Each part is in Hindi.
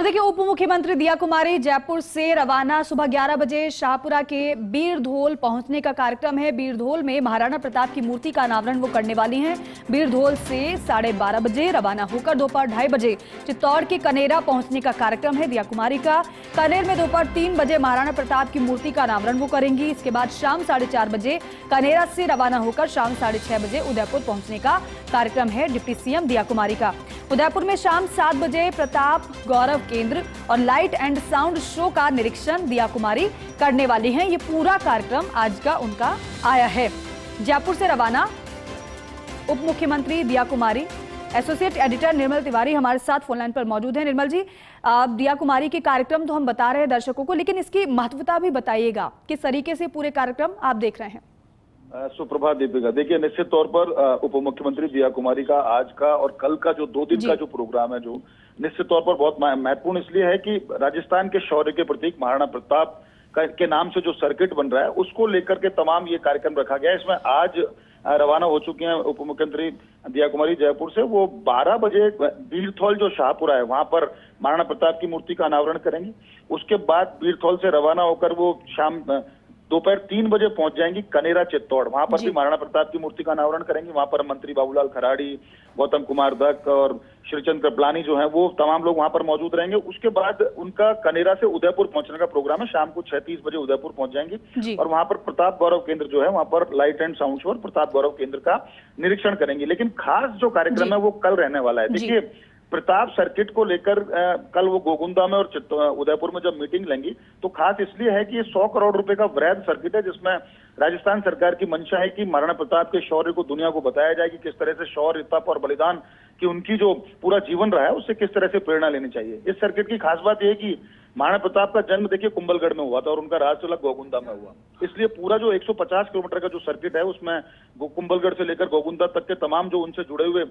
और देखिए, उप मुख्यमंत्री दिया कुमारी जयपुर से रवाना। सुबह 11 बजे शाहपुरा के बीरधोल पहुंचने का कार्यक्रम है। बीरधोल में महाराणा प्रताप की मूर्ति का अनावरण वो करने वाली हैं। बीरधोल से 12:30 बजे रवाना होकर दोपहर 2:30 बजे चित्तौड़ के कनेरा पहुंचने का कार्यक्रम है दिया कुमारी का। कनेर में दोपहर 3 बजे महाराणा प्रताप की मूर्ति का अनावरण वो करेंगी। इसके बाद शाम 4:30 बजे कनेरा से रवाना होकर शाम 6:30 बजे उदयपुर पहुंचने का कार्यक्रम है डिप्टी सीएम दिया कुमारी का। उदयपुर में शाम 7 बजे प्रताप गौरव केंद्र और लाइट एंड साउंड शो का निरीक्षण दिया कुमारी करने वाली हैं। ये पूरा कार्यक्रम आज का उनका आया है। जयपुर से रवाना उप मुख्यमंत्री दिया कुमारी। एसोसिएट एडिटर निर्मल तिवारी हमारे साथ फोनलाइन पर मौजूद हैं। निर्मल जी, दिया कुमारी के कार्यक्रम तो हम बता रहे हैं दर्शकों को, लेकिन इसकी महत्वता भी बताइएगा, किस तरीके से पूरे कार्यक्रम आप देख रहे हैं। सुप्रभात दीपिका। देखिए, निश्चित तौर पर उप मुख्यमंत्री दिया कुमारी का आज का और कल का जो 2 दिन का जो प्रोग्राम है, जो निश्चित तौर पर बहुत महत्वपूर्ण इसलिए है कि राजस्थान के शौर्य के प्रतीक महाराणा प्रताप के नाम से जो सर्किट बन रहा है उसको लेकर के तमाम ये कार्यक्रम रखा गया है। इसमें आज रवाना हो चुकी हैं उप मुख्यमंत्री दिया कुमारी जयपुर से। वो 12 बजे बीरथौल जो शाहपुरा है वहां पर महाराणा प्रताप की मूर्ति का अनावरण करेंगी। उसके बाद बीरथौल से रवाना होकर वो शाम दोपहर 3 बजे पहुंच जाएंगी कनेरा चित्तौड़। वहां पर भी महाराणा प्रताप की मूर्ति का अनावरण करेंगी। वहां पर मंत्री बाबूलाल खराड़ी, गौतम कुमार दत्त और श्रीचंद कृपलानी जो हैं वो तमाम लोग वहां पर मौजूद रहेंगे। उसके बाद उनका कनेरा से उदयपुर पहुंचने का प्रोग्राम है। शाम को 6:30 बजे उदयपुर पहुंच जाएंगी और वहां पर प्रताप गौरव केंद्र जो है वहां पर लाइट एंड साउंड शो और प्रताप गौरव केंद्र का निरीक्षण करेंगी। लेकिन खास जो कार्यक्रम है वो कल रहने वाला है। देखिए, प्रताप सर्किट को लेकर कल वो गोगुंदा में और उदयपुर में जब मीटिंग लेंगी तो खास इसलिए है कि ये 100 करोड़ रुपए का वृहद सर्किट है, जिसमें राजस्थान सरकार की मंशा है कि महाराणा प्रताप के शौर्य को दुनिया को बताया जाए कि किस तरह से शौर्य, तप और बलिदान की उनकी जो पूरा जीवन रहा है उससे किस तरह से प्रेरणा लेनी चाहिए। इस सर्किट की खास बात यह है कि महाराणा प्रताप का जन्म देखिए कुंभलगढ़ में हुआ था और उनका राजतिलक गोगुंदा में हुआ। इसलिए पूरा जो 150 किलोमीटर का जो सर्किट है उसमें कुंभलगढ़ से लेकर गोगुंदा तक के तमाम जो उनसे जुड़े हुए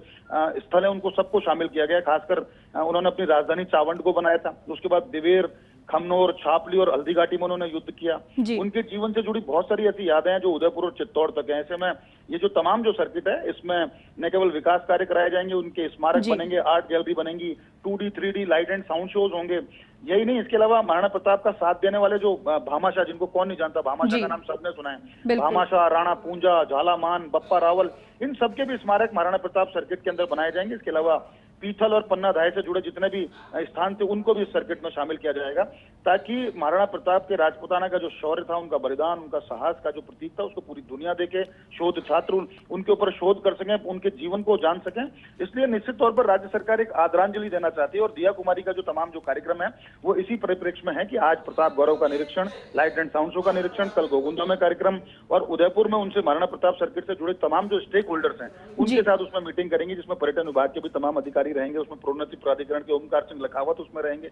स्थल है उनको सबको शामिल किया गया। खासकर उन्होंने अपनी राजधानी चावंड को बनाया था। उसके बाद दिवेर, खमनोर, छापली और हल्दी घाटी में उन्होंने युद्ध किया। उनके जीवन से जुड़ी बहुत सारी ऐसी यादें हैं जो उदयपुर और चित्तौड़ तक है। ऐसे में ये जो तमाम जो सर्किट है इसमें न केवल विकास कार्य कराए जाएंगे, उनके स्मारक बनेंगे, आर्ट गैलरी बनेंगी, 2D 3D light and sound shows होंगे। यही नहीं, इसके अलावा महाराणा प्रताप का साथ देने वाले जो भामाशाह, जिनको कौन नहीं जानता, भामाशाह का नाम सबने सुना है। भामाशाह, राणा पूंजा, झालामान, बप्पा रावल, इन सबके भी स्मारक महाराणा प्रताप सर्किट के अंदर बनाए जाएंगे। इसके अलावा पीथल और पन्ना धाय से जुड़े जितने भी स्थान थे उनको भी इस सर्किट में शामिल किया जाएगा, ताकि महाराणा प्रताप के राजपुताना का जो शौर्य था, उनका बलिदान, उनका साहस का जो प्रतीक था उसको पूरी दुनिया देखे, शोध छात्र उनके ऊपर शोध कर सकें, उनके जीवन को जान सकें। इसलिए निश्चित तौर पर राज्य सरकार एक आदरांजलि देना चाहती है और दिया कुमारी का जो तमाम जो कार्यक्रम है वो इसी परिप्रेक्ष्य में है कि आज प्रताप गौरव का निरीक्षण, लाइट एंड साउंड शो का निरीक्षण, कल गोगुंदा में कार्यक्रम और उदयपुर में उनसे महाराणा प्रताप सर्किट से जुड़े तमाम जो स्टेक होल्डर्स हैं उनके साथ उसमें मीटिंग करेंगे, जिसमें पर्यटन विभाग के भी तमाम अधिकारी रहेंगे, उसमें प्रोन्नति प्राधिकरण के ओमकार सिंह लखावत उसमें रहेंगे,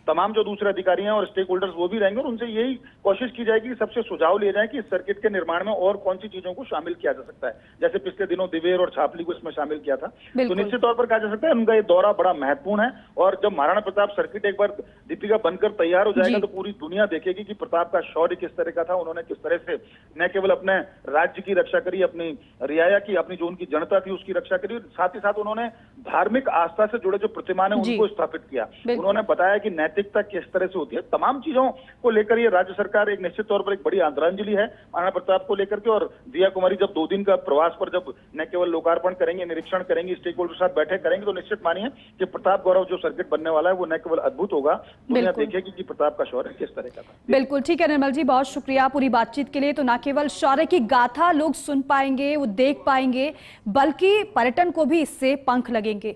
तमाम जो दूसरे अधिकारी हैं और स्टेक होल्डर्स वो भी रहेंगे और उनसे यही कोशिश की जाएगी कि सबसे सुझाव लिए जाए कि इस सर्किट के निर्माण में और कौन सी चीजों को शामिल किया जा सकता है। जैसे पिछले दिनों दिवेर और छापली को इसमें शामिल किया था, तो निश्चित तौर पर कहा जा सकता है उनका ये दौरा बड़ा महत्वपूर्ण है। और जब महाराणा प्रताप सर्किट एक बार दीपिका बनकर तैयार हो जाएगा तो पूरी दुनिया देखेगी कि प्रताप का शौर्य किस तरह का था, उन्होंने किस तरह से न केवल अपने राज्य की रक्षा करी, अपनी रियाया की, अपनी जो उनकी जनता थी उसकी रक्षा करी, साथ ही साथ उन्होंने धार्मिक आस्था से जुड़े जो प्रतिमा है उनको स्थापित किया। उन्होंने बताया कि नैतिकता किस तरह से होती है। तमाम चीजों को लेकर ये राज्य सरकार एक निश्चित तौर पर एक बड़ी आदरांजलि है महाराणा प्रताप को लेकर के। और दिया कुमारी जब 2 दिन का प्रवास पर जब न केवल लोकार्पण करेंगे, निरीक्षण करेंगे, स्टेक होल्डर के साथ बैठक करेंगे, तो निश्चित मानिए कि प्रताप गौरव जो सर्किट बनने वाला है वो न केवल अद्भुत होगा, दुनिया देखेगी कि प्रताप का शौर्य किस तरह का था। बिल्कुल ठीक है निर्मल जी, बहुत शुक्रिया पूरी बातचीत के लिए। तो न केवल शौर्य की गाथा लोग सुन पाएंगे, वो देख पाएंगे, बल्कि पर्यटन को भी इससे पंख लगेंगे।